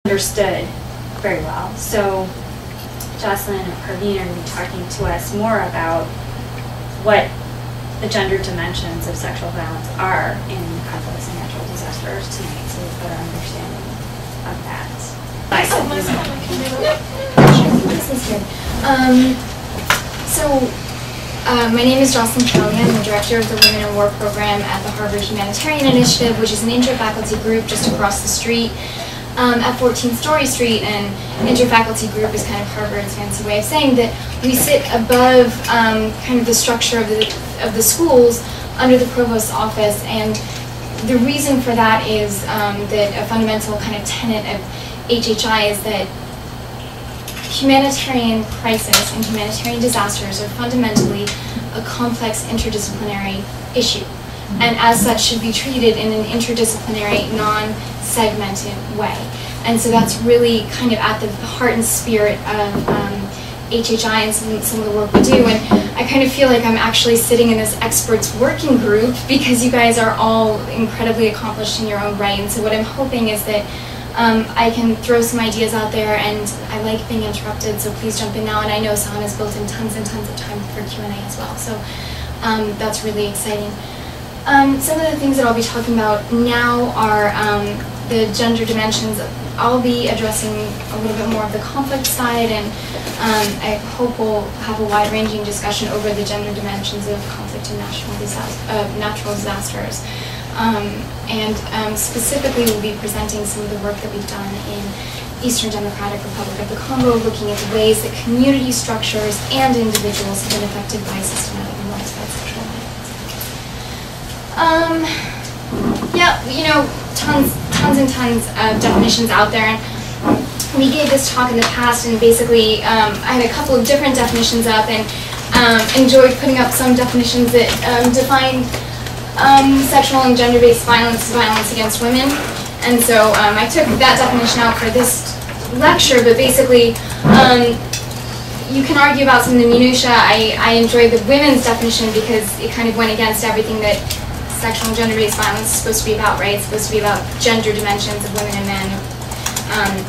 understood very well. So Jocelyn and Parveen are going to be talking to us more about what the gender dimensions of sexual violence are in conflicts and natural disasters tonight, so we've got our understanding of that. My name is Jocelyn Kelly. I'm the director of the Women in War program at the Harvard Humanitarian Initiative, which is an interfaculty group just across the street at 14 Story Street. And interfaculty group is kind of Harvard's fancy way of saying that we sit above kind of the structure of the schools under the provost's office. And the reason for that is that a fundamental kind of tenet of HHI is that humanitarian crisis and humanitarian disasters are fundamentally a complex interdisciplinary issue, and as such should be treated in an interdisciplinary, non-segmented way. And so that's really kind of at the heart and spirit of HHI and some of the work we do. And I kind of feel like I'm actually sitting in this experts working group because you guys are all incredibly accomplished in your own right. And so what I'm hoping is that I can throw some ideas out there, and I like being interrupted, so please jump in now. And I know Sahan has built in tons and tons of time for Q&A as well, so that's really exciting. Some of the things that I'll be talking about now are the gender dimensions. I'll be addressing a little bit more of the conflict side, and I hope we'll have a wide-ranging discussion over the gender dimensions of conflict and natural disasters. Specifically, we'll be presenting some of the work that we've done in Eastern Democratic Republic of the Congo, looking at the ways that community structures and individuals have been affected by systematic and widespread sexual violence. Yeah, you know, tons and tons of definitions out there. And we gave this talk in the past, and basically I had a couple of different definitions up, and enjoyed putting up some definitions that define sexual and gender-based violence against women. And so I took that definition out for this lecture, but basically you can argue about some of the minutiae. I enjoyed the women's definition because it kind of went against everything that sexual and gender-based violence is supposed to be about, right? It's supposed to be about gender dimensions of women and men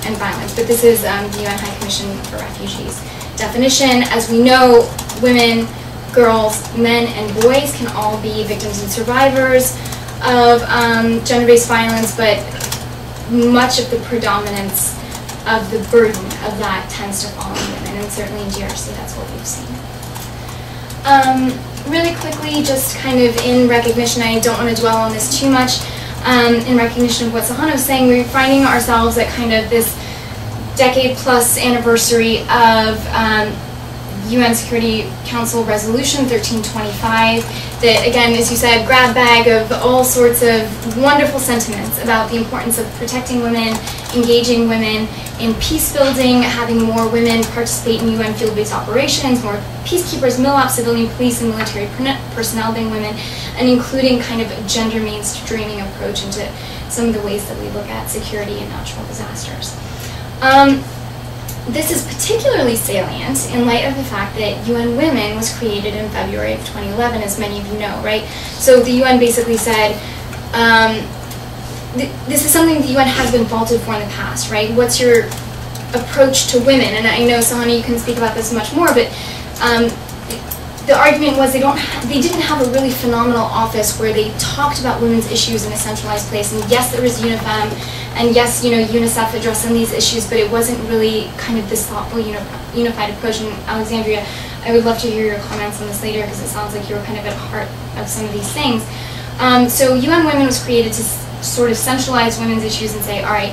and violence. But this is the UN High Commission for Refugees definition. As we know, women, girls, men, and boys can all be victims and survivors of gender-based violence, but much of the predominance of the burden of that tends to fall on women, and certainly in DRC that's what we've seen. Really quickly, just kind of in recognition, I don't want to dwell on this too much, in recognition of what Sahan was saying, we're finding ourselves at kind of this decade-plus anniversary of UN Security Council Resolution 1325 that, again, as you said, grab bag of all sorts of wonderful sentiments about the importance of protecting women, engaging women in peace building, having more women participate in UN field-based operations, more peacekeepers, MILOP, civilian police, and military personnel being women, and including kind of a gender mainstreaming approach into some of the ways that we look at security and natural disasters. This is particularly salient in light of the fact that UN Women was created in February of 2011, as many of you know, right? So the UN basically said, this is something the UN has been faulted for in the past, right? What's your approach to women? And I know, Sahani, you can speak about this much more, but the argument was they didn't have a really phenomenal office where they talked about women's issues in a centralized place. And yes, there was UNIFEM, and yes, you know, UNICEF addressing these issues, but it wasn't really kind of this thoughtful, unified approach. And Alexandria, I would love to hear your comments on this later, because it sounds like you were kind of at the heart of some of these things. So UN Women was created to sort of centralize women's issues and say, all right,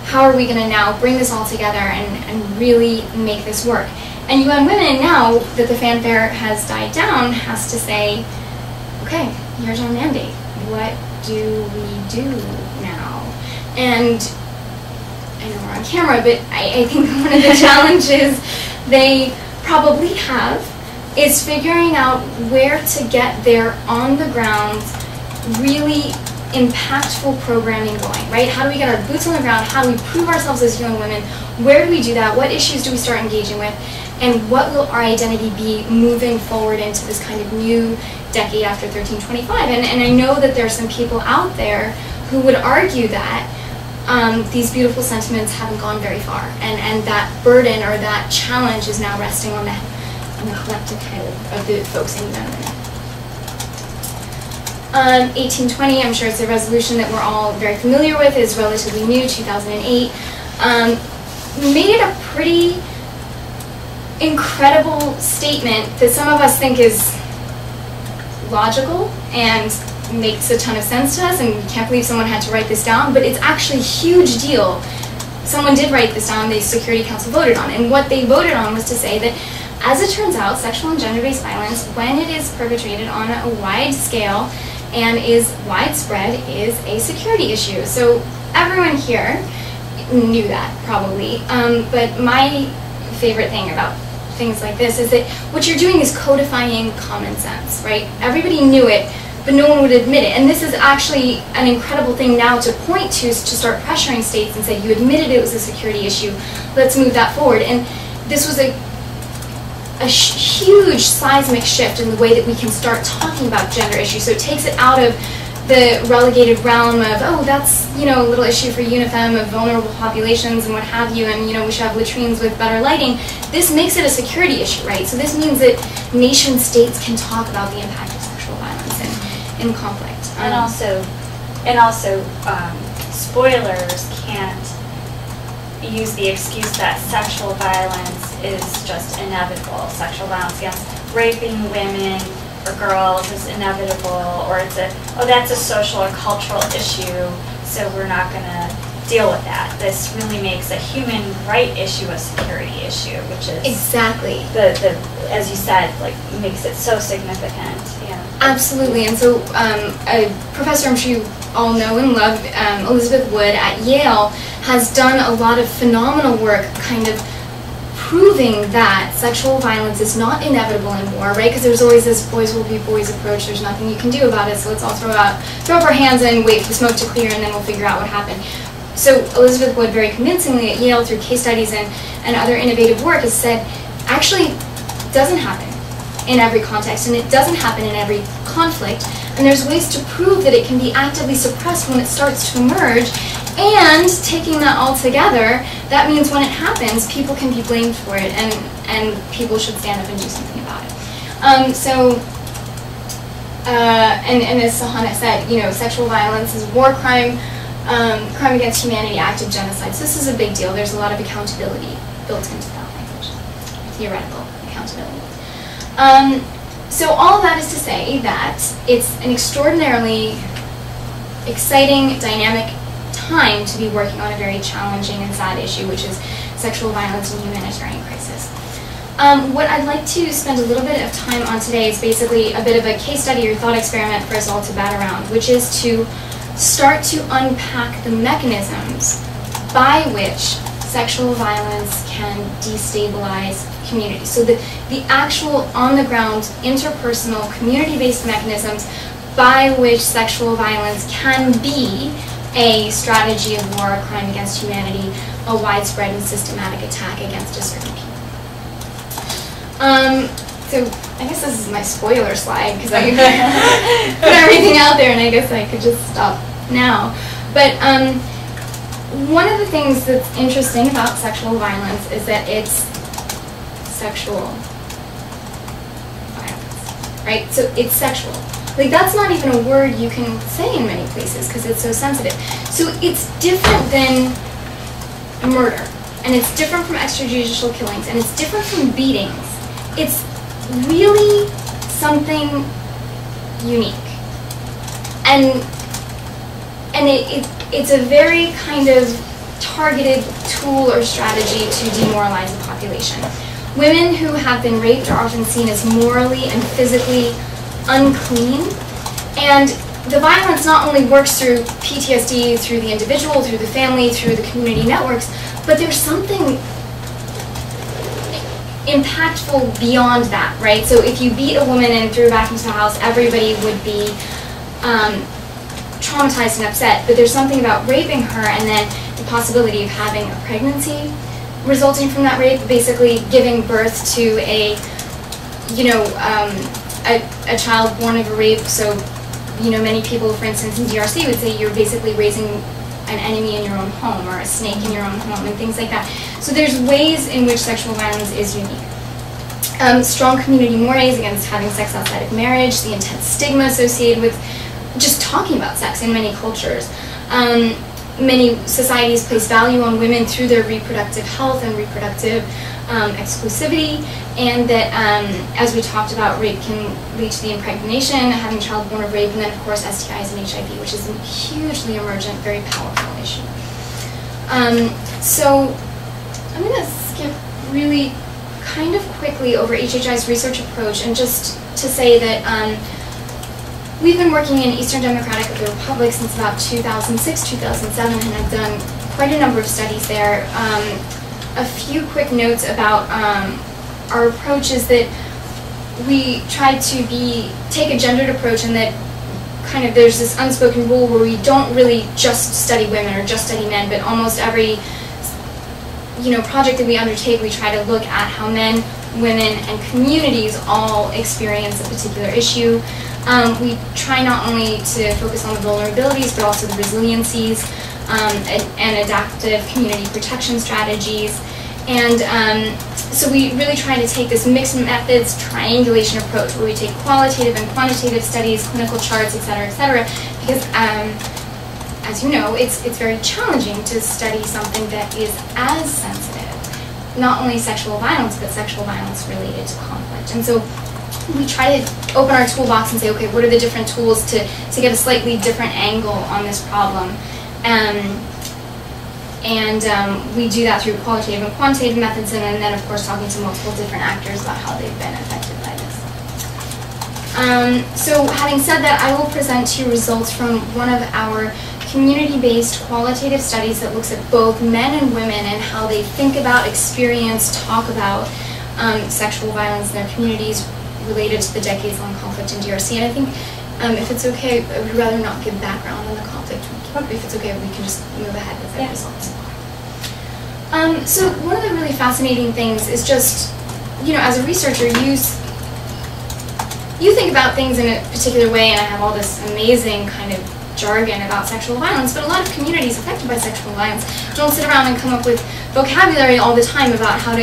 how are we going to now bring this all together and really make this work? And UN Women, now that the fanfare has died down, has to say, okay, here's our mandate. What do we do now? And I know we're on camera, but I think one of the challenges they probably have is figuring out where to get their on-the-ground, really impactful programming going, right? How do we get our boots on the ground? How do we prove ourselves as UN Women? Where do we do that? What issues do we start engaging with? And what will our identity be moving forward into this kind of new decade after 1325? And I know that there are some people out there who would argue that these beautiful sentiments haven't gone very far, and that burden or that challenge is now resting on the collective head of the folks in Cameroon. 1820, I'm sure it's a resolution that we're all very familiar with, is relatively new, 2008. Made it a pretty incredible statement that some of us think is logical and makes a ton of sense to us, and we can't believe someone had to write this down, but it's actually a huge deal. Someone did write this down, the Security Council voted on, and what they voted on was to say that, as it turns out, sexual and gender-based violence, when it is perpetrated on a wide scale and is widespread, is a security issue. So everyone here knew that, probably, but my favorite thing about things like this is that what you're doing is codifying common sense, right? Everybody knew it, but no one would admit it. And this is actually an incredible thing now to point to start pressuring states and say, you admitted it was a security issue, let's move that forward. And this was a huge seismic shift in the way that we can start talking about gender issues. So it takes it out of the relegated realm of, oh, that's, you know, a little issue for UNIFEM of vulnerable populations and what have you, and, you know, we should have latrines with better lighting. This makes it a security issue, right? So this means that nation states can talk about the impact of sexual violence in conflict. And also, spoilers can't use the excuse that sexual violence is just inevitable. Sexual violence against raping women or girls is inevitable, or it's that's a social or cultural issue, so we're not going to deal with that. This really makes a human right issue a security issue, which is exactly the as you said, like, makes it so significant. Yeah. Absolutely. And so a professor I'm sure you all know and love, Elizabeth Wood at Yale, has done a lot of phenomenal work kind of proving that sexual violence is not inevitable in war, right? Because there's always this boys will be boys approach, there's nothing you can do about it, so let's all throw up our hands and wait for the smoke to clear, and then we'll figure out what happened. So Elizabeth Wood very convincingly at Yale, through case studies and other innovative work, has said, actually, it doesn't happen in every context, and it doesn't happen in every conflict, and there's ways to prove that it can be actively suppressed when it starts to emerge. And taking that all together, that means when it happens, people can be blamed for it, and people should stand up and do something about it. And as Sahana said, you know, sexual violence is war crime, crime against humanity, act of genocide. So this is a big deal. There's a lot of accountability built into that language, theoretical accountability. So all of that is to say that it's an extraordinarily exciting, dynamic time to be working on a very challenging and sad issue, which is sexual violence and humanitarian crisis. What I'd like to spend a little bit of time on today is basically a bit of a case study or thought experiment for us all to bat around, which is to start to unpack the mechanisms by which sexual violence can destabilize communities. So the actual on-the-ground, interpersonal, community-based mechanisms by which sexual violence can be a strategy of war, a crime against humanity, a widespread and systematic attack against a certain people. So I guess this is my spoiler slide, because I put everything out there, and I guess I could just stop now. But one of the things that's interesting about sexual violence is that it's sexual violence, right? So it's sexual. Like, that's not even a word you can say in many places because it's so sensitive. So it's different than murder, and it's different from extrajudicial killings, and it's different from beatings. It's really something unique. And it's a very kind of targeted tool or strategy to demoralize the population. Women who have been raped are often seen as morally and physically unclean, and the violence not only works through PTSD, through the individual, through the family, through the community networks, but there's something impactful beyond that, right? So if you beat a woman and threw her back into the house, everybody would be traumatized and upset, but there's something about raping her and then the possibility of having a pregnancy resulting from that rape, basically giving birth to a child born of a rape. So, you know, many people, for instance, in DRC would say you're basically raising an enemy in your own home or a snake in your own home and things like that. So there's ways in which sexual violence is unique. Strong community mores against having sex outside of marriage, the intense stigma associated with just talking about sex in many cultures. Many societies place value on women through their reproductive health and reproductive exclusivity, and that, as we talked about, rape can lead to the impregnation, having a child born of rape, and then, of course, STIs and HIV, which is a hugely emergent, very powerful issue. So I'm going to skip really kind of quickly over HHI's research approach, and just to say that we've been working in Eastern Democratic Republic since about 2006, 2007, and I've done quite a number of studies there. A few quick notes about our approach is that we try to take a gendered approach, and that kind of there's this unspoken rule where we don't really just study women or just study men, but almost every project that we undertake, we try to look at how men, women, and communities all experience a particular issue. We try not only to focus on the vulnerabilities, but also the resiliencies and adaptive community protection strategies. And so we really try to take this mixed methods triangulation approach, where we take qualitative and quantitative studies, clinical charts, et cetera, because as you know, it's very challenging to study something that is as sensitive, not only sexual violence, but sexual violence related to conflict. And so we try to open our toolbox and say, okay, what are the different tools to get a slightly different angle on this problem? We do that through qualitative and quantitative methods, and then, of course, talking to multiple different actors about how they've been affected by this. So having said that, I will present to you results from one of our community-based qualitative studies that looks at both men and women and how they think about, experience, talk about sexual violence in their communities related to the decades-long conflict in DRC. And I think, if it's okay, I would rather not give background on the conflict. If it's okay, we can just move ahead with the results. So one of the really fascinating things is just, as a researcher, you think about things in a particular way, and I have all this amazing kind of jargon about sexual violence, but a lot of communities affected by sexual violence don't sit around and come up with vocabulary all the time about how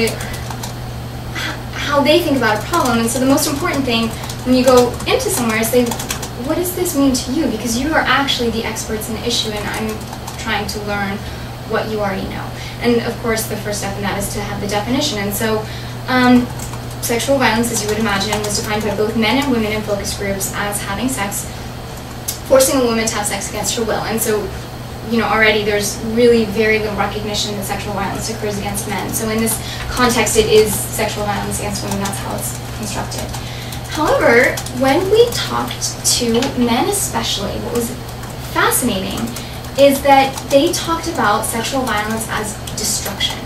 they think about a problem. And so the most important thing when you go into somewhere is say, what does this mean to you? Because you are actually the experts in the issue, and I'm trying to learn what you already know. And of course, the first step in that is to have the definition. And so sexual violence, as you would imagine, was defined by both men and women in focus groups as having sex, forcing a woman to have sex against her will. And so, already there's really very little recognition that sexual violence occurs against men. So in this context, it is sexual violence against women. That's how it's constructed. However, when we talked to men especially, what was fascinating is that they talked about sexual violence as destruction,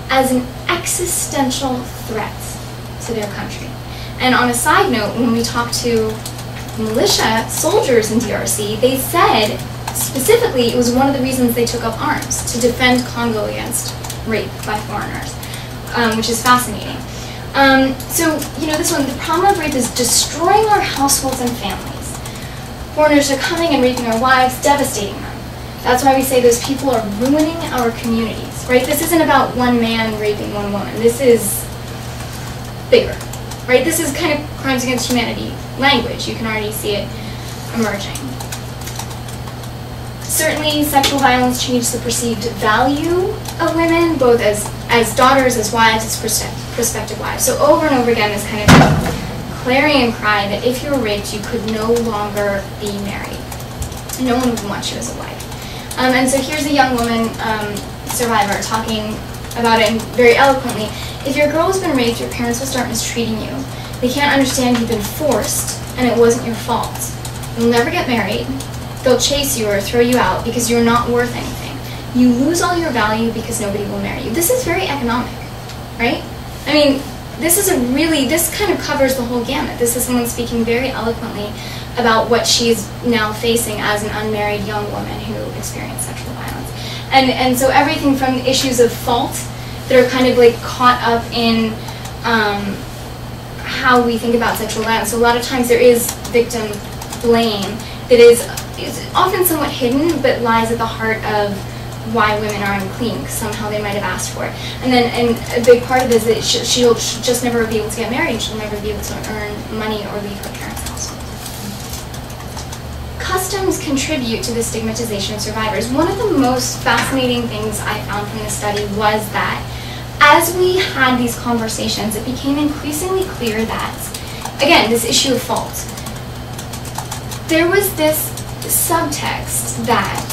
as an existential threat to their country. And on a side note, when we talked to militia soldiers in DRC, they said specifically it was one of the reasons they took up arms, to defend Congo against rape by foreigners, which is fascinating. So, this one, the problem of rape is destroying our households and families. Foreigners are coming and raping our wives, devastating them. That's why we say those people are ruining our communities, right? This isn't about one man raping one woman. This is bigger, right? This is kind of crimes against humanity language. You can already see it emerging. Certainly, sexual violence changed the perceived value of women, both as daughters, as wives, as prospective wives. So over and over again, this kind of clarion cry that if you were raped, you could no longer be married. No one would want you as a wife. And so here's a young woman survivor talking about it very eloquently. If your girl has been raped, your parents will start mistreating you. They can't understand you've been forced and it wasn't your fault. You'll never get married. They'll chase you or throw you out because you're not worth anything. You lose all your value because nobody will marry you. This is very economic, right? I mean, this kind of covers the whole gamut. This is someone speaking very eloquently about what she's now facing as an unmarried young woman who experienced sexual violence. And so everything from issues of fault that are kind of like caught up in how we think about sexual violence. So a lot of times there is victim blame that is is often somewhat hidden, but lies at the heart of why women are unclean, because somehow they might have asked for it. And a big part of it is that she'll just never be able to get married, she'll never be able to earn money or leave her parents' household. Customs contribute to the stigmatization of survivors. One of the most fascinating things I found from this study was that as we had these conversations, it became increasingly clear that, again, this issue of fault, there was this subtext that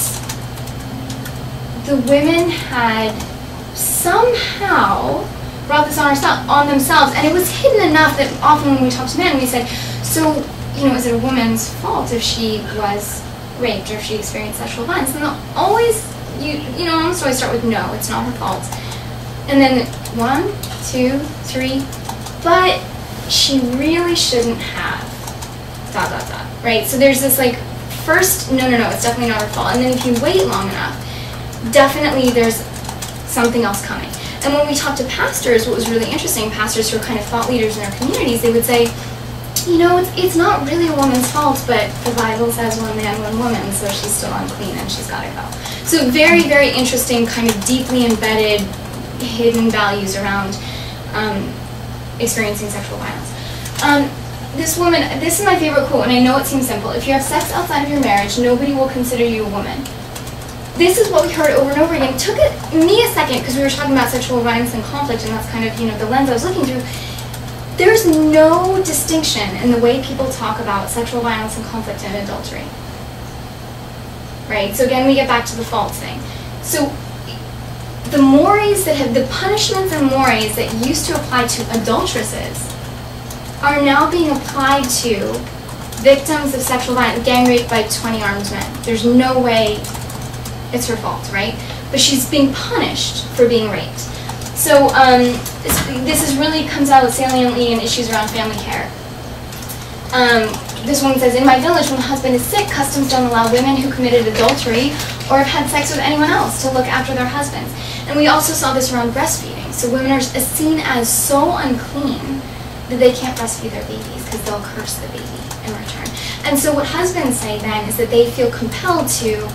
the women had somehow brought this on themselves, and it was hidden enough that often when we talked to men, we said, so, you know, is it a woman's fault if she was raped or if she experienced sexual violence? And always, you know, almost always start with no, it's not her fault. And then 1, 2, 3, but she really shouldn't have, ... right? So there's this like, first, no, it's definitely not her fault. And then if you wait long enough, definitely there's something else coming. And when we talked to pastors, what was really interesting, pastors who are kind of thought leaders in their communities, they would say, you know, it's not really a woman's fault, but the Bible says one man, one woman, so she's still unclean and she's got to go. So very, very interesting, kind of deeply embedded, hidden values around experiencing sexual violence. This woman, this is my favorite quote, and I know it seems simple. If you have sex outside of your marriage, nobody will consider you a woman. This is what we heard over and over again. It took me a second, because we were talking about sexual violence and conflict, and that's kind of, you know, the lens I was looking through. There's no distinction in the way people talk about sexual violence and conflict and adultery. Right? So again, we get back to the fault thing. So the mores that have, the punishments and mores that used to apply to adulteresses are now being applied to victims of sexual violence, gang raped by 20 armed men. There's no way it's her fault, right? But she's being punished for being raped. So this is really comes out saliently in issues around family care. This woman says, in my village, when the husband is sick, customs don't allow women who committed adultery or have had sex with anyone else to look after their husbands. And we also saw this around breastfeeding. So women are seen as so unclean that they can't breastfeed their babies because they'll curse the baby in return. And so what husbands say then is that they feel compelled to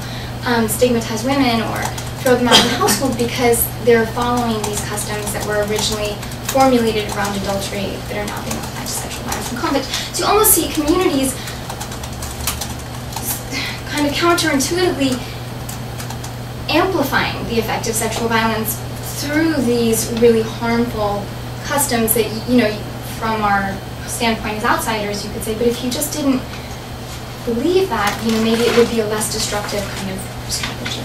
stigmatize women or throw them out of the household because they're following these customs that were originally formulated around adultery that are now being applied to sexual violence and conflict. So you almost see communities kind of counterintuitively amplifying the effect of sexual violence through these really harmful customs that, you know, from our standpoint as outsiders, you could say, but if you just didn't believe that, you know, maybe it would be a less destructive kind of strategy.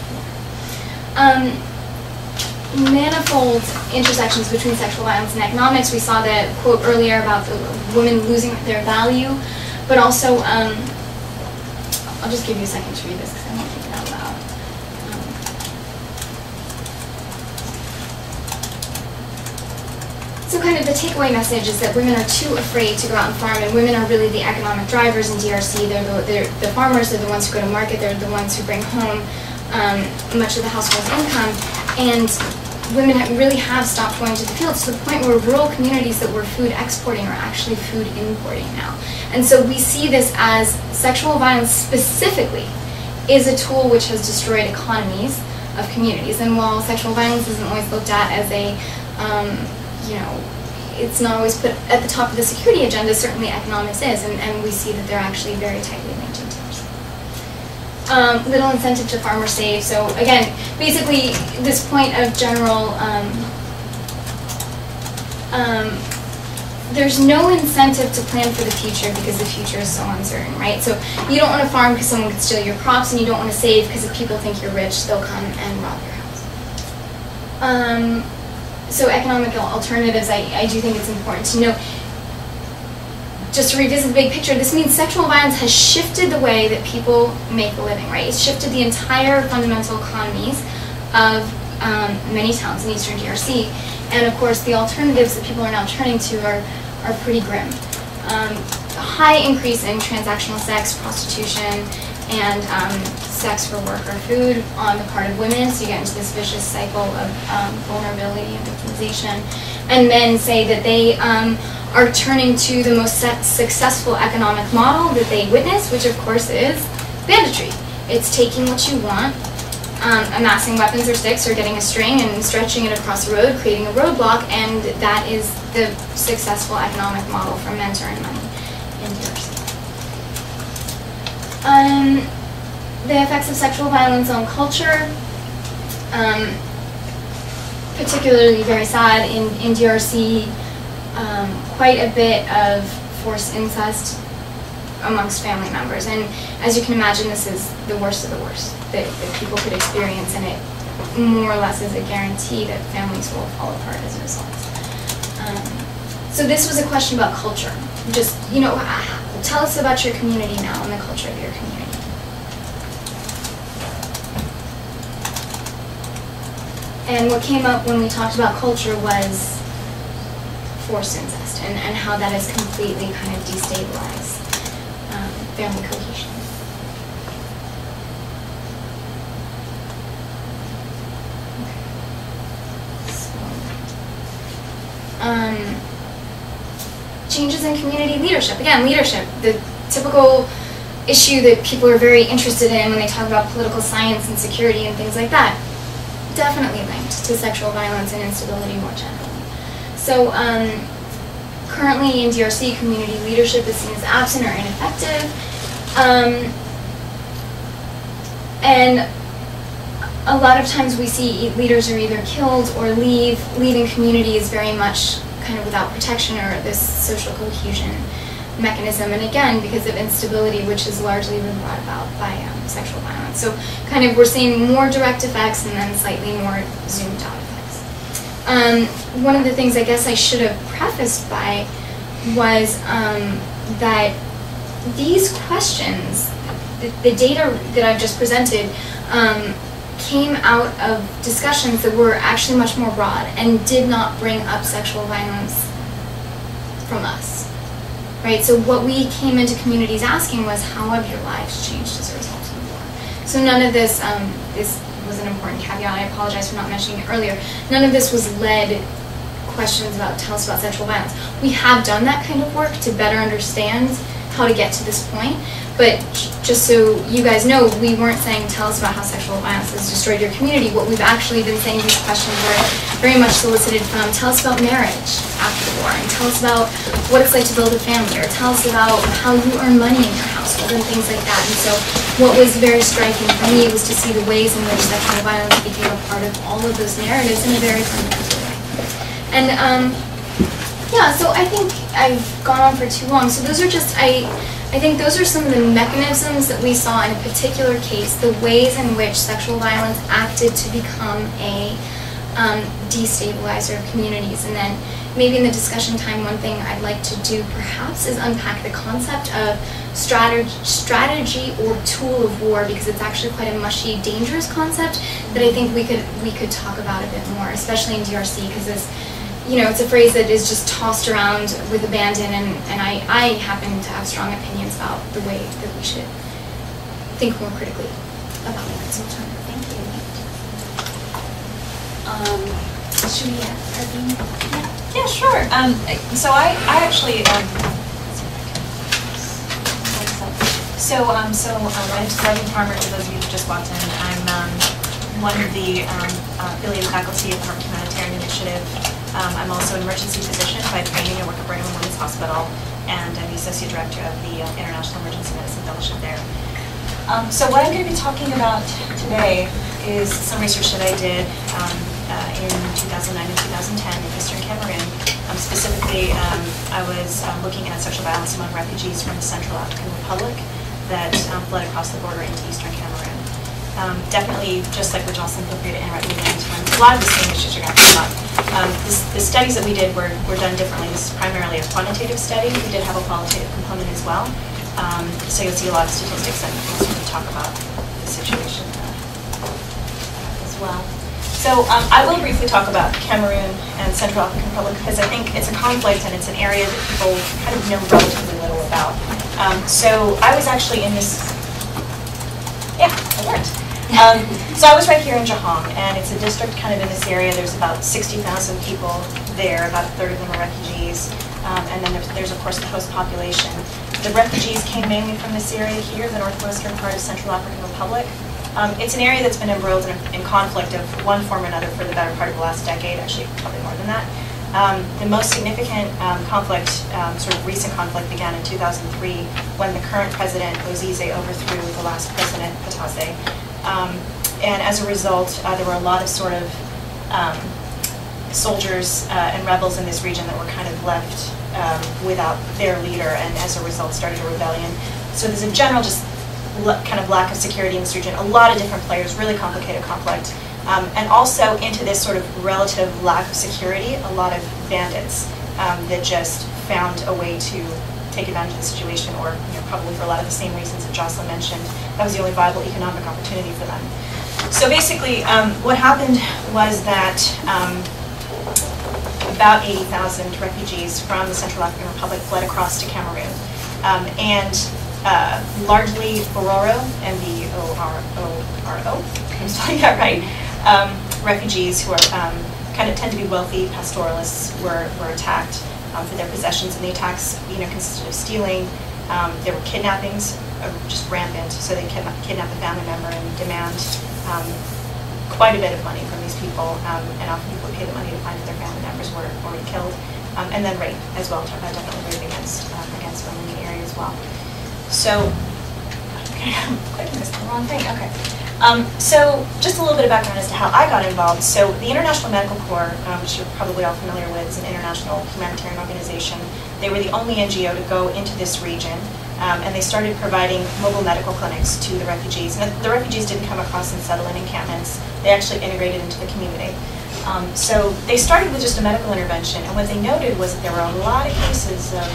Manifold intersections between sexual violence and economics. We saw the quote earlier about the women losing their value, but also, I'll just give you a second to read this because I won't keep it out loud. So kind of the takeaway message is that women are too afraid to go out and farm, and women are really the economic drivers in DRC. They're the farmers, they're the ones who go to market, they're the ones who bring home much of the household's income, and women really have stopped going to the fields to the point where rural communities that were food exporting are actually food importing now. And so we see this as sexual violence specifically is a tool which has destroyed economies of communities. And while sexual violence isn't always looked at as a, you know, it's not always put at the top of the security agenda, certainly economics is, and we see that they're actually very tightly linked into ours. Little incentive to farmer save. So again, basically this point of general, there's no incentive to plan for the future because the future is so uncertain, right? So you don't want to farm because someone could steal your crops, and you don't want to save because if people think you're rich, they'll come and rob your house. So economic alternatives, I do think it's important to know. Just to revisit the big picture, this means sexual violence has shifted the way that people make a living, right? It's shifted the entire fundamental economies of many towns in eastern DRC. And of course, the alternatives that people are now turning to are pretty grim. A high increase in transactional sex, prostitution, and sex for work or food on the part of women, so you get into this vicious cycle of vulnerability and victimization. And men say that they are turning to the most successful economic model that they witness, which of course is banditry. It's taking what you want, amassing weapons or sticks or getting a string and stretching it across the road, creating a roadblock, and that is the successful economic model for men to earn money in DRC. The effects of sexual violence on culture, particularly very sad in DRC, quite a bit of forced incest amongst family members. And as you can imagine, this is the worst of the worst that people could experience, and it more or less is a guarantee that families will fall apart as a result. So this was a question about culture. Just, tell us about your community now and the culture of your community. And what came up when we talked about culture was forced incest and how that has completely kind of destabilized family cohesion. Changes in community leadership. Again, leadership, the typical issue that people are very interested in when they talk about political science and security and things like that. Definitely linked to sexual violence and instability more generally. So currently in DRC, community leadership is seen as absent or ineffective. And a lot of times we see leaders are either killed or leaving communities very much kind of without protection or this social cohesion mechanism, and again because of instability, which has largely been brought about by sexual violence. So kind of we're seeing more direct effects and then slightly more zoomed out effects. One of the things I guess I should have prefaced by was that these questions, the data that I've just presented, came out of discussions that were actually much more broad and did not bring up sexual violence from us, right? So what we came into communities asking was, how have your lives changed as a result of the war? So none of this, this was an important caveat, I apologize for not mentioning it earlier, none of this was led questions about, tell us about sexual violence. We have done that kind of work to better understand how to get to this point, but just so you guys know, we weren't saying tell us about how sexual violence has destroyed your community. What we've actually been saying, these questions were very much solicited from, tell us about marriage after the war, and tell us about what it's like to build a family, or tell us about how you earn money in your household and things like that. And so what was very striking for me was to see the ways in which sexual violence became a part of all of those narratives in a very fundamental way. And yeah, so I think I've gone on for too long. So those are just, I think those are some of the mechanisms that we saw in a particular case, the ways in which sexual violence acted to become a destabilizer of communities. And then maybe in the discussion time, one thing I'd like to do perhaps is unpack the concept of strategy or tool of war, because it's actually quite a mushy, dangerous concept that I think we could talk about a bit more, especially in DRC, because it's a phrase that is just tossed around with abandon, and I happen to have strong opinions about the way that we should think more critically about it. So thank you. Should we Parveen? Yeah, sure. So I actually my name is Parveen Parmar. For those of you who just walked in, I'm one of the affiliated faculty at the Humanitarian Initiative. I'm also an emergency physician by training. I work at Brigham and Women's Hospital, and I'm the associate director of the International Emergency Medicine Fellowship there. So what I'm going to be talking about today is some research that I did in 2009 and 2010 in Eastern Cameroon. Specifically, I was looking at sexual violence among refugees from the Central African Republic that fled across the border into Eastern Cameroon. Definitely, just like what Jocelyn, feel free to interrupt me anytime. A lot of the same issues are going to come up. The studies that we did were done differently. This is primarily a quantitative study. We did have a qualitative component as well. So you'll see a lot of statistics and things to talk about the situation as well. So I will briefly talk about Cameroon and Central African Republic because I think it's a conflict and it's an area that people kind of know relatively little about. So I was actually in this, yeah, it worked. So I was right here in Jahong, and it's a district kind of in this area. There's about 60,000 people there, about a third of them are refugees. And then there's of course the host population. The refugees came mainly from this area here, the northwestern part of Central African Republic. It's an area that's been embroiled in conflict of one form or another for the better part of the last decade, actually probably more than that. The most significant conflict, sort of recent conflict, began in 2003 when the current president, Ozize, overthrew the last president, Patase. And as a result, there were a lot of sort of soldiers and rebels in this region that were kind of left without their leader, and as a result started a rebellion. So there's a general just kind of lack of security in this region, a lot of different players, really complicated conflict. And also into this sort of relative lack of security, a lot of bandits that just found a way to take advantage of the situation, or probably for a lot of the same reasons that Jocelyn mentioned. That was the only viable economic opportunity for them. So basically, what happened was that about 80,000 refugees from the Central African Republic fled across to Cameroon. And largely Bororo, M-B-O-R-O-R-O, I'm spelling that right, refugees who are kind of tend to be wealthy pastoralists were attacked for their possessions, and the attacks consisted of stealing. There were kidnappings, just rampant, so they kidnap a family member and demand quite a bit of money from these people, and often people would pay the money to find that their family members were already killed, and then rape as well, definitely rape against women in the area as well. So, okay, I'm clicking this the wrong thing, okay. So just a little bit of background as to how I got involved. So the International Medical Corps, which you're probably all familiar with, is an international humanitarian organization. They were the only NGO to go into this region, and they started providing mobile medical clinics to the refugees. And the refugees didn't come across and settle in encampments. They actually integrated into the community. So they started with just a medical intervention, and what they noted was that there were a lot of cases of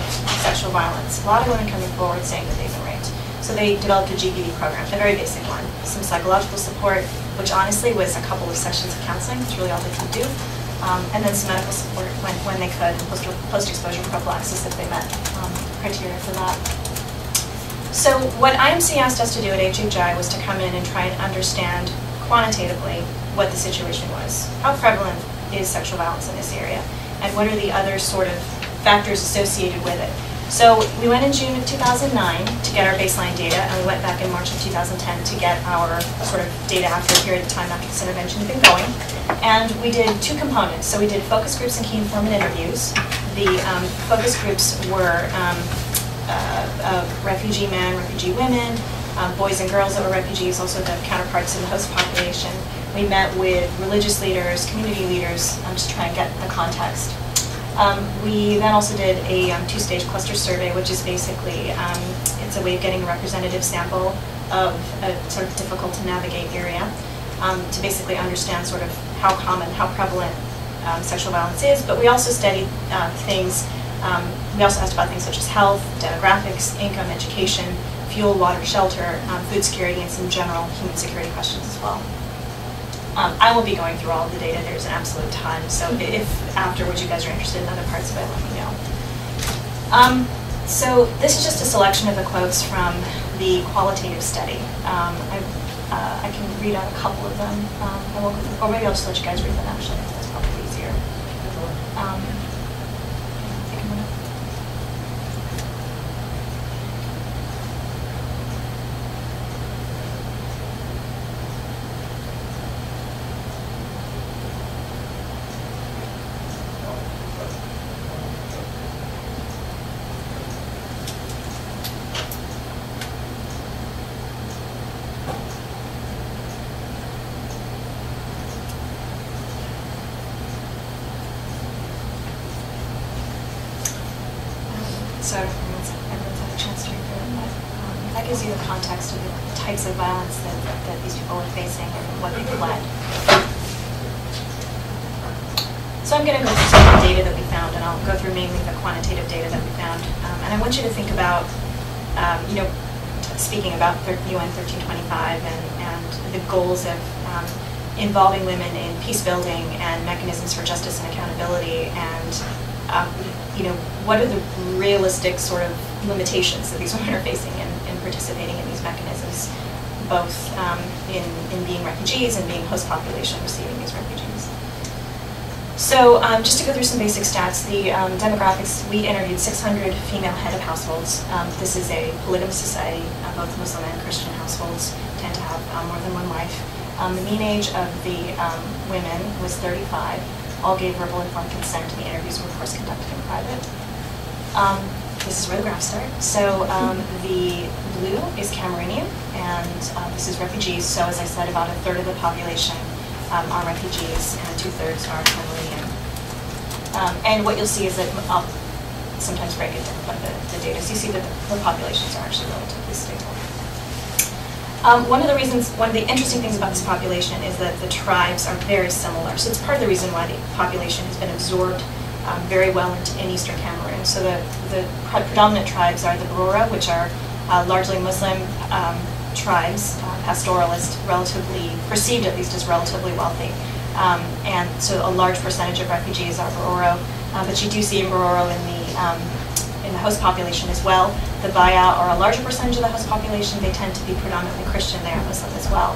sexual violence, a lot of women coming forward saying that they've been raped. So they developed a GBV program, a very basic one, some psychological support, which honestly was a couple of sessions of counseling, that's really all they could do, and then some medical support when they could, post-exposure prophylaxis if they met criteria for that. So what IMC asked us to do at HHI was to come in and try and understand quantitatively what the situation was. How prevalent is sexual violence in this area? And what are the other sort of factors associated with it? So we went in June of 2009 to get our baseline data, and we went back in March of 2010 to get our sort of data after a period of time after this intervention had been going. And we did two components. So we did focus groups and key informant interviews. The focus groups were refugee men, refugee women, boys and girls that were refugees, also the counterparts in the host population. We met with religious leaders, community leaders, just trying to get the context. We then also did a two-stage cluster survey, which is basically, it's a way of getting a representative sample of a sort of difficult to navigate area to basically understand sort of how common, how prevalent sexual violence is. But we also studied things, we also asked about things such as health, demographics, income, education, fuel, water, shelter, food security, and some general human security questions as well. I won't be going through all of the data, there's an absolute ton, so if afterwards you guys are interested in other parts of it, let me know. So this is just a selection of the quotes from the qualitative study. I can read out a couple of them, or maybe I'll just let you guys read them actually, that's probably easier. Take a minute. So everyone's had a chance to read through it, but that gives you the context of the types of violence that these people were facing and what they fled. So I'm going to go through some of the data that we found, and I'll go through mainly the quantitative data that we found. And I want you to think about, speaking about UN 1325 and the goals of involving women in peace building and mechanisms for justice and accountability, and what are the realistic sort of limitations that these women are facing in participating in these mechanisms, both in being refugees and being host population receiving these refugees. So just to go through some basic stats, the demographics, we interviewed 600 female head of households. This is a polygamous society. Both Muslim and Christian households tend to have more than one wife. The mean age of the women was 35. All gave verbal informed consent, and the interviews were, of course, conducted in private. This is where the graphs start. So the blue is Cameroonian, and this is refugees. So as I said, about a third of the population are refugees, and 2/3 are Cameroonian. And what you'll see is that I'll sometimes break it down by the data. So you see that the populations are actually relatively stable. One of the interesting things about this population is that the tribes are very similar. So it's part of the reason why the population has been absorbed very well in eastern Cameroon. So the predominant tribes are the Bororo, which are largely Muslim tribes, pastoralist, relatively, perceived at least as relatively wealthy. And so a large percentage of refugees are Bororo, but you do see in Bororo in the host population as well. The Baya are a larger percentage of the host population. They tend to be predominantly Christian. They are Muslim as well.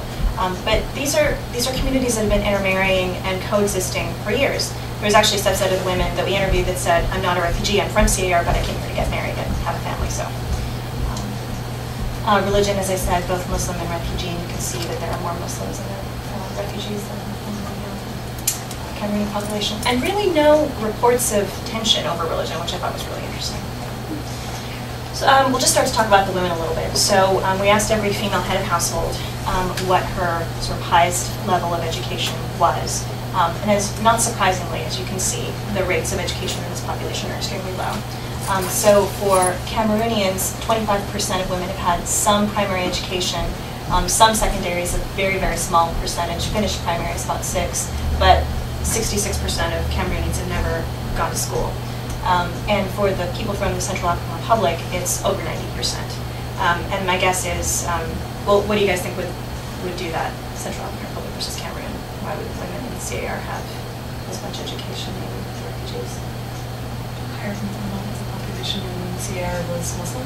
But these are communities that have been intermarrying and coexisting for years. There was actually a subset of women that we interviewed that said, I'm not a refugee, I'm from CAR, but I came here to get married and have a family. So religion, as I said, both Muslim and refugee, and you can see that there are more Muslims in the refugees than in the Cameroon population. And really no reports of tension over religion, which I thought was really interesting. So we'll just start to talk about the women a little bit. So we asked every female head of household what her sort of highest level of education was. And as not surprisingly, as you can see, the rates of education in this population are extremely low. So for Cameroonians, 25% of women have had some primary education, some secondary is a very, very small percentage. Finished primary is about 6%, but 66% of Cameroonians have never gone to school. And for the people from the Central African Republic, it's over 90%. And my guess is, well, what do you guys think would do that, Central African Republic versus Cameroon? Why would women in CAR have as much education in the refugees? Higher than the population in CAR was Muslim?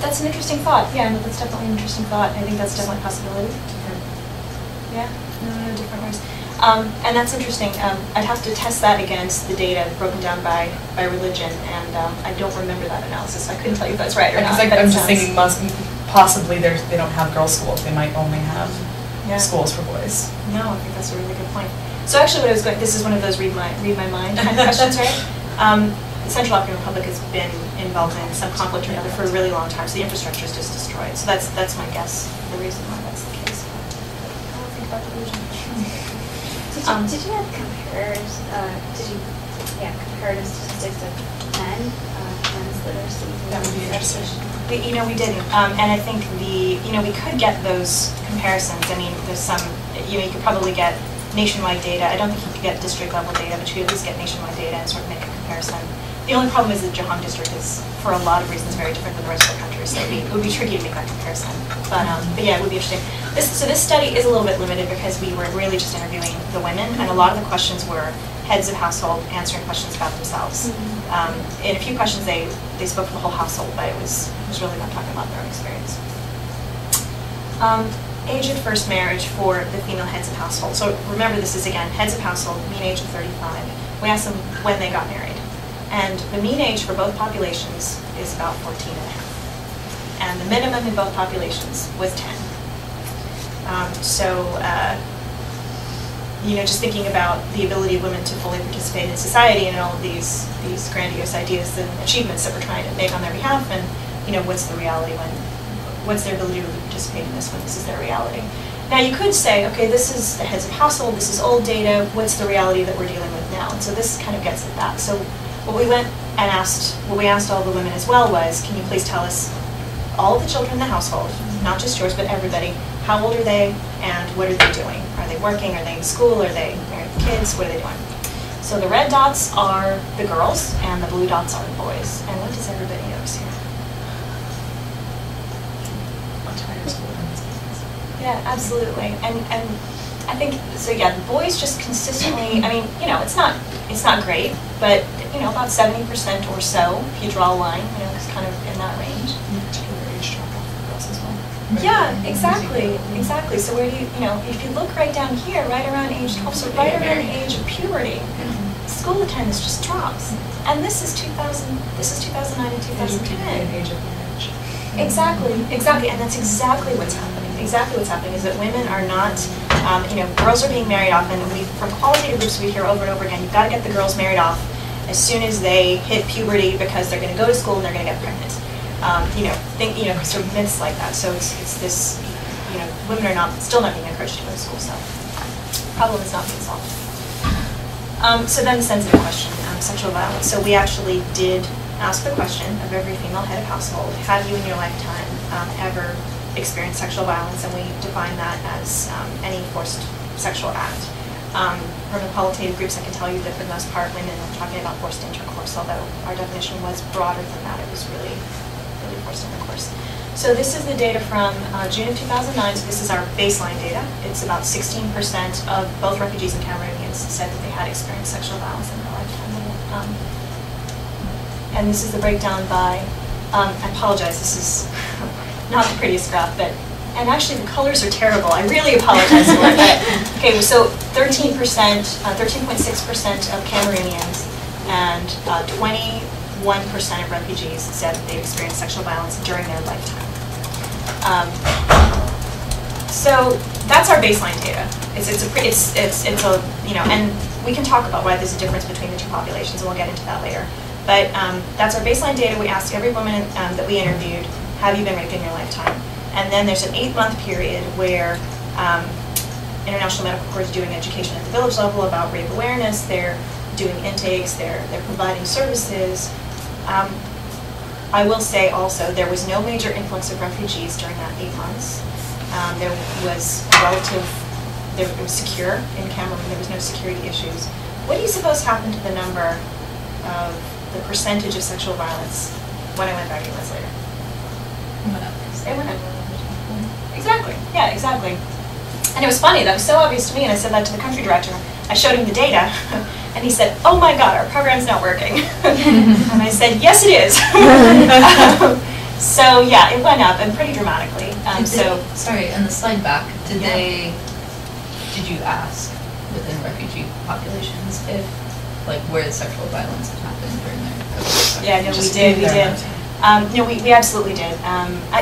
That's an interesting thought. Yeah, no, that's definitely an interesting thought. I think that's definitely a possibility. Yeah, no, different ways. And that's interesting. I'd have to test that against the data broken down by religion, and I don't remember that analysis. So I couldn't tell you if that's right or not. I'm just thinking possibly they don't have girls' schools. They might only have schools for boys. No, I think that's a really good point. So actually what I was going, this is one of those read my mind kind of questions, right? The Central African Republic has been involved in some conflict or another for a really long time, so the infrastructure is just destroyed. So that's my guess, the reason why that's the case. I don't think about religion. Did you have comparative statistics of men's literacy? That would be interesting. We didn't, and I think we could get those comparisons. I mean, there's some, you could probably get nationwide data. I don't think you could get district level data, but you could at least get nationwide data and sort of make a comparison. The only problem is that Jahang district is, for a lot of reasons, very different than the rest of the country, so it would be tricky to make that comparison. But yeah, it would be interesting. So this study is a little bit limited because we were really just interviewing the women, and a lot of the questions were heads of household answering questions about themselves. In a few questions, they spoke for the whole household, but it was really not talking about their own experience. Age of first marriage for the female heads of household. So remember, this is again heads of household, mean age of 35. We asked them when they got married. And the mean age for both populations is about 14 and a half. And the minimum in both populations was 10. Just thinking about the ability of women to fully participate in society and all of these grandiose ideas and achievements that we're trying to make on their behalf, and what's the reality what's their ability to participate in this when this is their reality. Now you could say, okay, this is the heads of household, this is old data, what's the reality that we're dealing with now? And so this kind of gets at that. So what we asked all the women as well was, can you please tell us all of the children in the household, not just yours, but everybody, how old are they and what are they doing? Are they working? Are they in school? Are they married with kids? What are they doing? So the red dots are the girls and the blue dots are the boys. And what does everybody notice here? Much higher school. Yeah, absolutely. And I think, so yeah, the boys just consistently, I mean, it's not great, but about 70% or so, if you draw a line, it's kind of in that range. Particular age drop off for girls as well. Yeah, exactly. So where do you if you look right down here, right around age 12, so right around the age of puberty, school attendance just drops. And this is 2009 and 2010. Age of marriage. Exactly, and that's exactly what's happening. Exactly what's happening is that women are not, girls are being married off, and from qualitative groups we hear over and over again, you've got to get the girls married off as soon as they hit puberty because they're going to go to school and they're going to get pregnant. Sort of myths like that. So it's this, women are still not being encouraged to go to school, so problem is not being solved. So then the sensitive question, sexual violence. So we actually did ask the question of every female head of household, have you in your lifetime ever experienced sexual violence? And we define that as any forced sexual act. From the qualitative groups, I can tell you that for the most part, women are talking about forced intercourse, although our definition was broader than that. It was really forced intercourse. So this is the data from June of 2009. So this is our baseline data. It's about 16% of both refugees and Cameroonians said that they had experienced sexual violence in their lifetime. And this is the breakdown by, I apologize, this is not the prettiest graph, but, and actually the colors are terrible. I really apologize for that. Okay, so 13%, 13.6% of Cameroonians and 21% of refugees said that they experienced sexual violence during their lifetime. So that's our baseline data. And we can talk about why there's a difference between the two populations, and we'll get into that later. But that's our baseline data. We asked every woman that we interviewed, have you been raped in your lifetime? And then there's an 8-month period where International Medical Corps is doing education at the village level about rape awareness. They're doing intakes. They're providing services. I will say also there was no major influx of refugees during that 8 months. It was secure in Cameroon. There was no security issues. What do you suppose happened to the number of the percentage of sexual violence when I went back 8 months later? It went up. It went up. Exactly. Yeah, exactly. And it was funny. That was so obvious to me, and I said that to the country director. I showed him the data, and he said, "Oh my God, our program's not working." And I said, "Yes, it is." So yeah, it went up, and pretty dramatically. Sorry, on the slide back, did you ask within refugee populations if, where the sexual violence had happened during their? Yeah, no, we did. No, we absolutely did.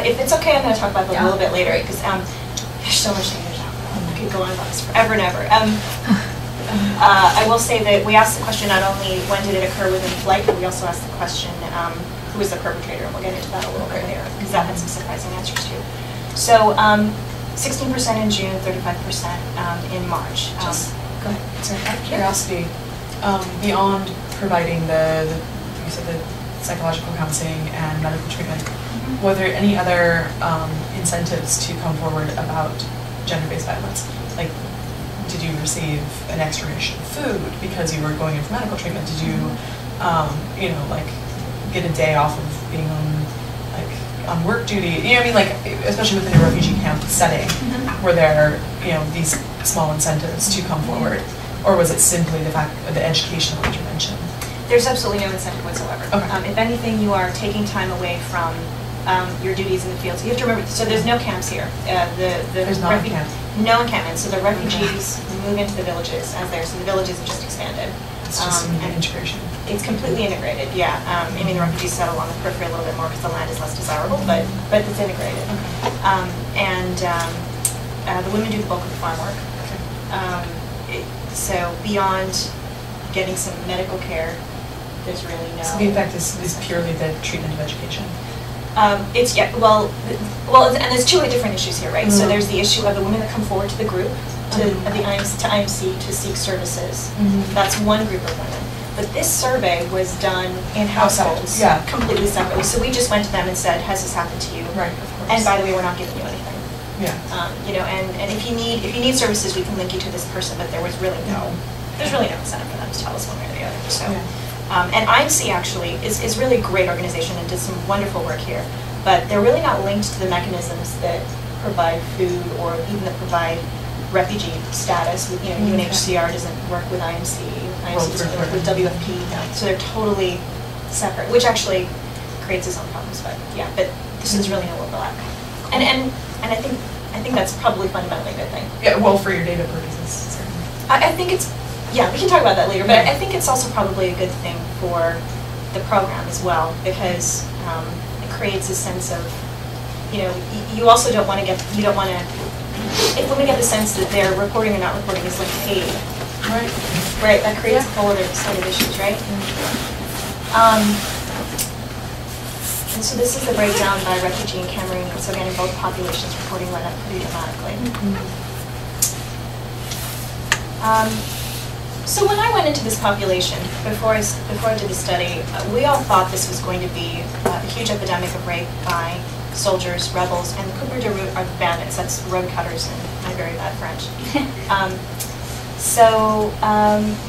If it's okay, I'm going to talk about that a little bit later, because there's so much to talk about. I could go on about this forever and ever. I will say that we asked the question not only when did it occur within flight, but we also asked the question, who is the perpetrator? And we'll get into that a little bit later, because that had some surprising answers too. So 16% in June, 35% in March. Go ahead. Sorry, out of curiosity, beyond providing the psychological counseling and medical treatment, were there any other incentives to come forward about gender-based violence? Like, did you receive an extra ration of food because you were going in for medical treatment? Did you, get a day off of being on work duty? Especially within a refugee camp setting, were there, these small incentives to come forward, or was it simply the fact of the educational intervention? There's absolutely no incentive whatsoever. Okay. If anything, you are taking time away from your duties in the field. So you have to remember, so there's no camps here. There's not a camp? No encampment. So the refugees move into the villages as there. So the villages have just expanded. It's just an integration. It's completely integrated, yeah. The refugees settle on the periphery a little bit more because the land is less desirable, but it's integrated. The women do the bulk of the farm work. So beyond getting some medical care, there's really no... So the effect is purely the treatment of education? And there's two different issues here, right? So there's the issue of the women that come forward to the group, to IMC to seek services. That's one group of women. But this survey was done in households, completely separately. So we just went to them and said, "Has this happened to you?" Right, of course. And by the way, we're not giving you anything. Yeah. And if you need services, we can link you to this person. But there's really no incentive for them to tell us one way or the other. So, and IMC actually is really a great organization and did some wonderful work here. But they're really not linked to the mechanisms that provide food or even that provide refugee status. UNHCR doesn't work with IMC. IMC doesn't work with WFP. So they're totally separate, which actually creates its own problems. But this is really no overlap. And I think that's probably fundamentally a good thing. Yeah, well, for your data purposes, certainly. I think it's, yeah, we can talk about that later, but I think it's also probably a good thing for the program as well, because it creates a sense of, you know, you also don't want to get, you don't want to, if women get the sense that their reporting or not reporting is like paid, Right. right, that creates a whole other set of issues, right? And so this is the breakdown by refugee and Cameroonian, so again, in both populations, reporting went up pretty dramatically. So when I went into this population, before I did the study, we all thought this was going to be a huge epidemic of rape by soldiers, rebels, and the Coupe de Route are bandits, that's road cutters in my very bad French.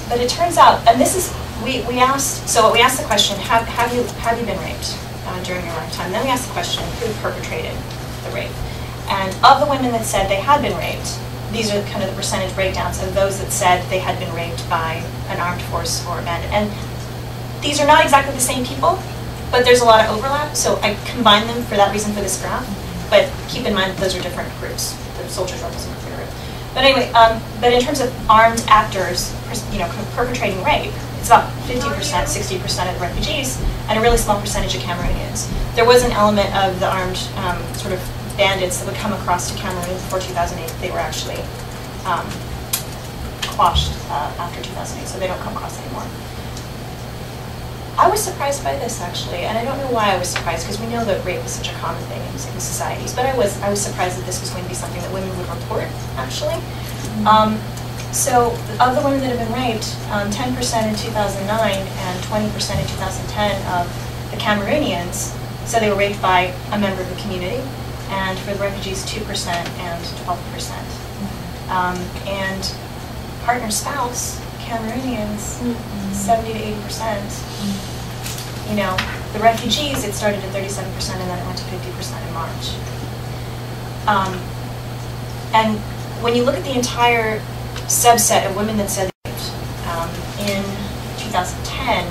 But it turns out, and this is, we asked the question, have you been raped during your lifetime? Then we asked the question, who perpetrated the rape? And of the women that said they had been raped, these are kind of the percentage breakdowns of those that said they had been raped by an armed force or a bandit. And these are not exactly the same people, but there's a lot of overlap, so I combined them for that reason for this graph. But keep in mind that those are different groups, the soldiers, rebels, and Perpetrator. But anyway, but in terms of armed actors, you know, perpetrating rape, it's about 50%, 60% of the refugees, and a really small percentage of Cameroonians. There was an element of the armed sort of bandits that would come across to Cameroon before 2008. They were actually quashed after 2008, so they don't come across anymore. I was surprised by this, actually, and I don't know why I was surprised, because we know that rape is such a common thing in societies, but I was surprised that this was going to be something that women would report, actually. So of the women that have been raped, 10% in 2009 and 20% in 2010 of the Cameroonians said they were raped by a member of the community, and for the refugees, 2% and 12%. And partner spouse, Cameroonians, 70 to 80%. You know, the refugees, it started at 37% and then it went to 50% in March. And when you look at the entire subset of women that said in 2010,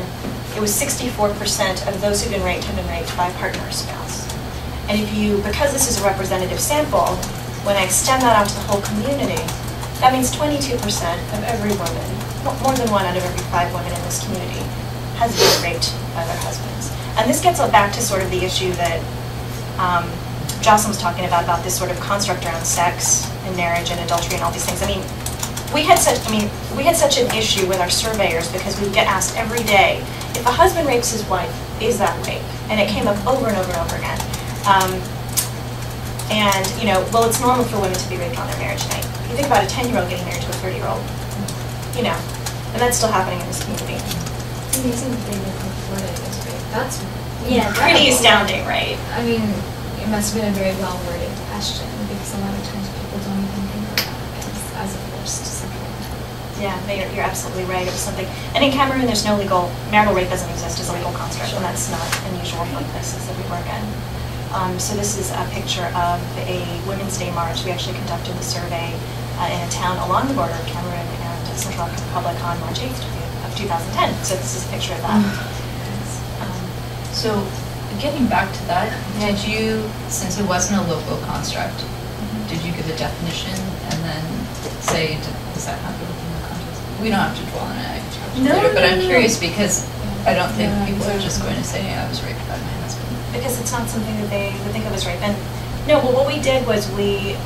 it was 64% of those who've been raped have been raped by a partner or spouse. And if you, because this is a representative sample, when I extend that out to the whole community, that means 22% of every woman, more than 1 out of every 5 women in this community, has been raped by their husbands. And this gets back to sort of the issue that Jocelyn was talking about this sort of construct around sex and marriage and adultery and all these things. I mean, we had such an issue with our surveyors because we would get asked every day, if a husband rapes his wife, is that rape? And it came up over and over and over again. And, you know, well, it's normal for women to be raped on their marriage night. You think about a 10-year-old getting married to a 30-year-old, you know, and that's still happening in this community. It's amazing that they would report it as rape. That's pretty astounding, right? I mean, it must have been a very well-worded question because a lot of times people don't even think of that as a forced sexual act. Yeah, you're absolutely right. It was something, and in Cameroon, there's no legal, marital rape doesn't exist as a legal construct, and that's not unusual for places that we work in. So this is a picture of a Women's Day march. We actually conducted the survey in a town along the border of Cameroon and Central African Republic on March 8th of 2010. So this is a picture of that. So getting back to that, did you, since it wasn't a local construct, did you give a definition and then say, does that happen within the context? We don't have to dwell on it, I can talk to you later, but I'm curious because I don't think people are just going to say, I was raped by my husband. Because it's not something that they would think of as rape. And no, well, what we did was we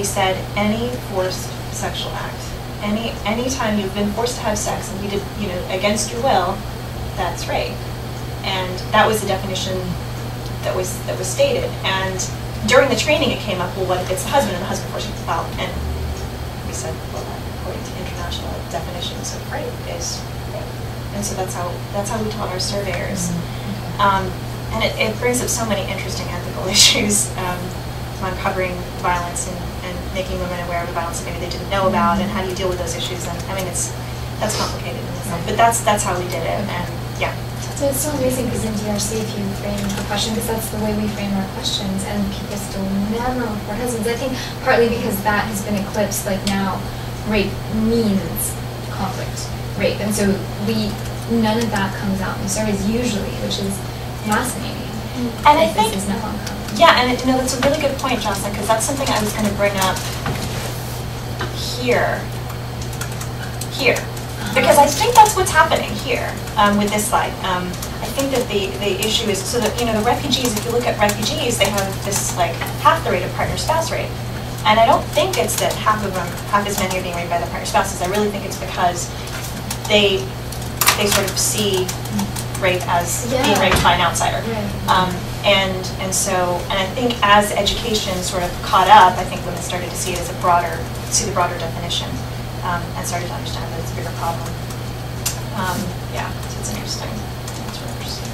said any forced sexual act, any time you've been forced to have sex and you did, against your will, that's rape. And that was the definition that was stated. And during the training, it came up, well, what if it's the husband and the husband forcing the file? And we said, well, according to international definitions of rape is rape. And so that's how we taught our surveyors. And it brings up so many interesting ethical issues, uncovering violence and making women aware of the violence that maybe they didn't know about, and how do you deal with those issues. And I mean, that's complicated in itself, but that's how we did it. And yeah. So it's so amazing because in DRC, if you frame a question, because that's the way we frame our questions, and people still never report husbands. I think partly because that has been eclipsed. Like now, rape means conflict, rape, and so none of that comes out in the surveys usually, which is fascinating. And I think this is now uncovered. Yeah, and that's a really good point, Jocelyn, because that's something I was going to bring up here. Because I think that's what's happening here with this slide. I think that the issue is, so that, the refugees, if you look at refugees, they have this, like, half the rate of partner-spouse rape. And I don't think it's that half as many are being raped by their partner-spouses. I really think it's because they sort of see rape as being raped by an outsider. Right. And I think as education sort of caught up, I think women started to see it as the broader definition, and started to understand that it's a bigger problem. Yeah, so it's interesting. It's really interesting.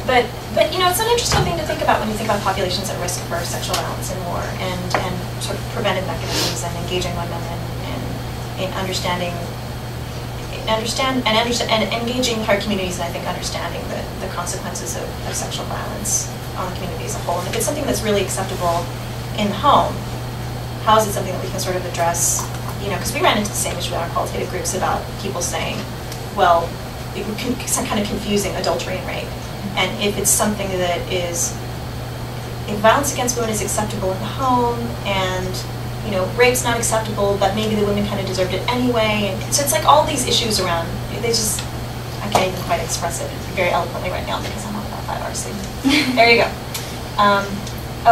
But it's an interesting thing to think about when you think about populations at risk for sexual violence and war, and sort of preventive mechanisms, and engaging women in understanding. And engaging our communities, and I think understanding the consequences of sexual violence on the community as a whole. And if it's something that's really acceptable in the home, how is it something that we can sort of address? Because we ran into the same issue with our qualitative groups about people saying, well, kind of confusing adultery and rape. And if it's something that is, if violence against women is acceptable in the home, and rape's not acceptable, but maybe the women kind of deserved it anyway. And so it's like all these issues around, I can't even quite express it very eloquently right now because I'm on about 5 hours sleep. There you go.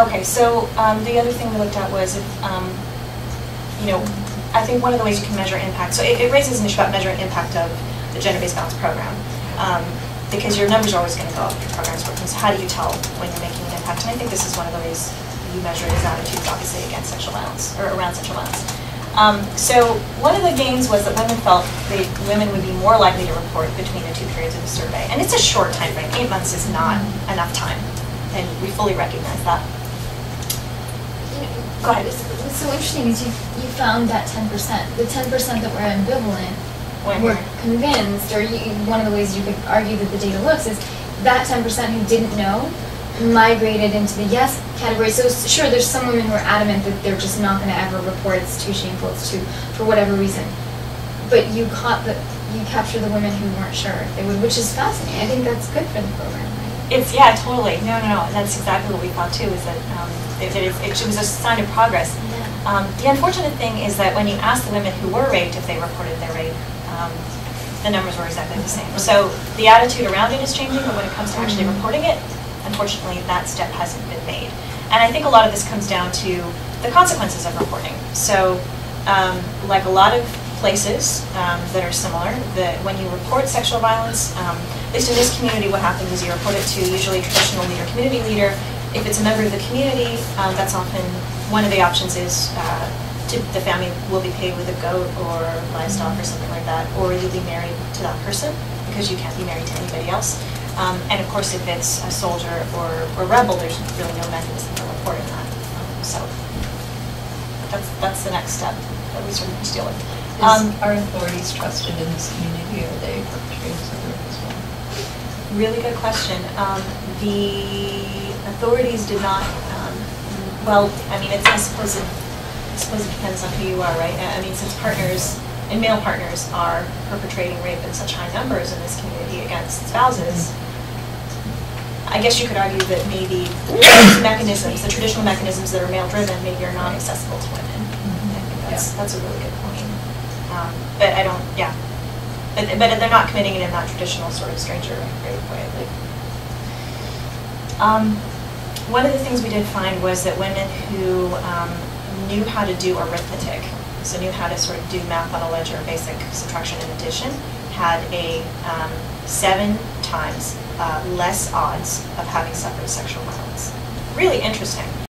Okay, so the other thing we looked at was if, I think one of the ways you can measure impact, so it raises an issue about measuring impact of the gender-based violence program. Because your numbers are always going to go up if your program's working. So how do you tell when you're making an impact? And I think this is one of the ways you measure his attitudes, obviously, against sexual violence, or around sexual violence. So one of the gains was that women felt women would be more likely to report between the 2 periods of the survey. And it's a short time frame. 8 months is not enough time, and we fully recognize that. Go ahead. What's so interesting is you found that 10%. The 10% that were ambivalent were convinced, or one of the ways you could argue that the data looks is that 10% who didn't know migrated into the yes category. So sure, there's some women who are adamant that they're just not going to ever report, it's too shameful, it's too, for whatever reason. But you capture the women who weren't sure if they would, which is fascinating. I think that's good for the program, right? Yeah, totally. No. And that's exactly what we thought too, is that it was a sign of progress. Yeah. The unfortunate thing is that when you ask the women who were raped if they reported their rape, the numbers were exactly the same. So the attitude around it is changing, but when it comes to actually reporting it, unfortunately, that step hasn't been made. And I think a lot of this comes down to the consequences of reporting. So, like a lot of places that are similar, when you report sexual violence, at least in this community, what happens is you report it to usually a traditional leader, community leader. If it's a member of the community, that's often one of the options is the family will be paid with a goat or livestock or something like that, or you'll be married to that person because you can't be married to anybody else. And of course, if it's a soldier or rebel, there's really no mechanism for reporting that. So that's the next step that we sort of need to deal with. Are authorities trusted in this community, or are they perpetrators of rape as well? Really good question. The authorities did not. Well, I mean, I suppose it depends on who you are, right? I mean, since partners and male partners are perpetrating rape in such high numbers in this community against spouses, I guess you could argue that maybe the traditional mechanisms that are male-driven, maybe are not accessible to women. I think that's a really good point. But I don't, but they're not committing it in that traditional sort of stranger rape way. One of the things we did find was that women who knew how to do arithmetic, so knew how to sort of do math on a ledger, basic subtraction and addition, had a 7 times less odds of having suffered sexual violence. Really interesting.